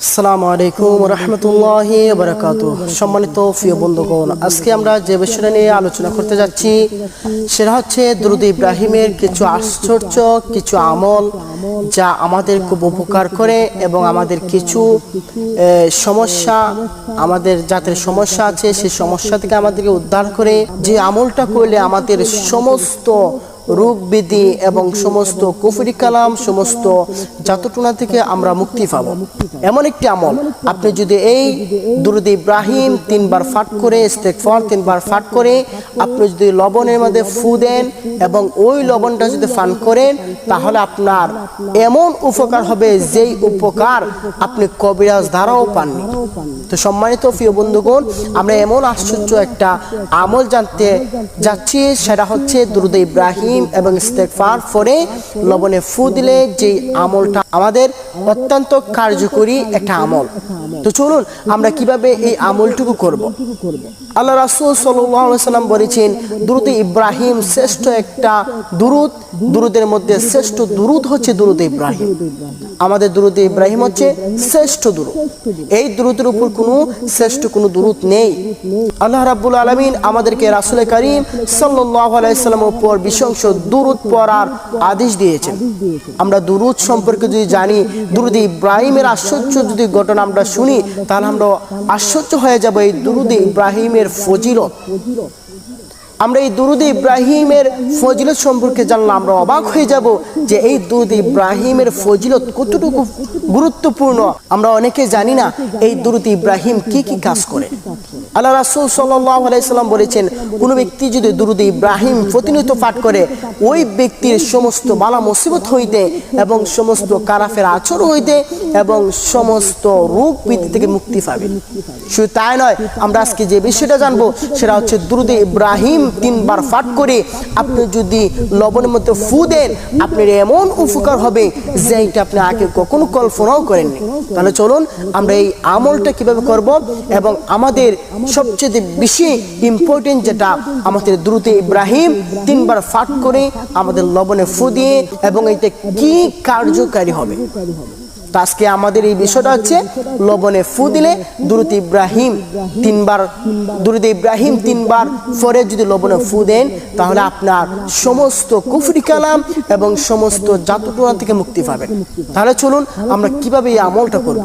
আসসালামু আলাইকুম রহমতুল্লাহি ওয়া বারাকাতুহু। সম্মানিত প্রিয় বন্ধুগণ, আজকে আমরা যে বিষয়টা নিয়ে আলোচনা করতে যাচ্ছি সেটা হচ্ছে দুরূদ ইব্রাহিমের কিছু আশ্চর্য কিছু আমল যা আমাদের খুব উপকার করে এবং আমাদের কিছু সমস্যা, আমাদের জাতের সমস্যা আছে সেই সমস্যা থেকে আমাদেরকে উদ্ধার করে। যে আমলটা করলে আমাদের সমস্ত রোগ ব্যাধি এবং সমস্ত কুফরি কালাম, সমস্ত জাতটুনা থেকে আমরা মুক্তি পাবো। এমন একটি আমল, আপনি যদি এই দুরূদ ইব্রাহিম 3 বার পাঠ করে, ইস্তেগফার 3 বার পাঠ করে আপনি যদি লবণের মধ্যে ফু দেন এবং ওই লবণটা যদি পান করেন, তাহলে আপনার এমন উপকার হবে যেই উপকার আপনি কবিরাজ দ্বারাও পাননি। তো সম্মানিত প্রিয় বন্ধুগণ, আমরা এমন আশ্চর্য একটা আমল জানতে যাচ্ছি, সেটা হচ্ছে দুরূদ ইব্রাহিম এবং ইস্তেগফার পরে লবণে ফু দিলে যে আমলটা আমাদের অত্যন্ত কার্যকরী একটা আমল। তো চলুন আমরা কিভাবে এই আমলটুকু করব। আল্লাহ রাসূল সাল্লাল্লাহু আলাইহি ওয়াসাল্লাম বলেছেন, দুরূদ ইব্রাহিম শ্রেষ্ঠ একটা দুরূদ, দুরূদের মধ্যে শ্রেষ্ঠ দুরূদ হচ্ছে দুরূদ ইব্রাহিম। আমাদের দুরূদ ইব্রাহিম হচ্ছে শ্রেষ্ঠ দুরূদ। এই দুরূদের উপর কোনো শ্রেষ্ঠ কোনো দুরূদ নেই। আল্লাহ রাব্বুল আলামিন আমাদেরকে রাসূল করিম সাল্লাল্লাহু আলাইহি ওয়াসাল্লামের উপর বিশংস দুরূদ পড়ার আদেশ দিয়েছেন। আমরা দুরূদ সম্পর্কে যদি জানি, দুরূদ ইব্রাহিমের আশ্চর্য যদি ঘটনা আমরা শুনি, তাহলে আমরা আশ্চর্য হয়ে যাব এই দুরূদ ইব্রাহিমের ফজিলত। আমরা এই দুরূদ ইব্রাহিমের ফজিলত সম্পর্কে জানলে আমরা অবাক হয়ে যাব যে এই দুরূদ ইব্রাহিমের ফজিলত কতটুকু গুরুত্বপূর্ণ। আমরা অনেকে জানি না এই দুরূদ ইব্রাহিম কি কি কাজ করে। আল্লাহ রাসূল সাল্লাল্লাহু আলাইহি সাল্লাম বলেছেন, কোনো ব্যক্তি যদি দুরূদ ইব্রাহিম প্রতিনিয়ত পাঠ করে, ওই ব্যক্তির সমস্ত বালা মুসিবত হইতে এবং সমস্ত খারাপের আচরণ হইতে এবং সমস্ত রোগ ব্যাধি থেকে মুক্তি পাবে। শুধু তাই নয়, আমরা আজকে যে বিষয়টা জানবো সেটা হচ্ছে দুরূদ ইব্রাহিম 3 বার পাঠ করে আপনি যদি লবণের মধ্যে ফু দেন, আপনার এমন উপকার হবে যে এটা আপনি আগে কখনো কল্পনাও করেননি। তাহলে চলুন আমরা এই আমলটা কিভাবে করব এবং আমাদের সবচেয়ে বেশি ইম্পর্টেন্ট যেটা আমাদের দুরূদ ইব্রাহিম 3 বার পাঠ করে আমাদের লবণে ফু দিয়ে এবং এটা কি কার্যকারী হবে। আজকে আমাদের এই বিষয়টা হচ্ছে লবণে ফু দিলে দুরূদ ইব্রাহিম 3 বার, দুরূদ ইব্রাহিম 3 বার পরে যদি লবণে ফু দেন, তাহলে আপনার সমস্ত কুফরি কালাম এবং সমস্ত জাতটুনা থেকে মুক্তি পাবেন। তাহলে চলুন আমরা কিভাবে এই আমলটা করব।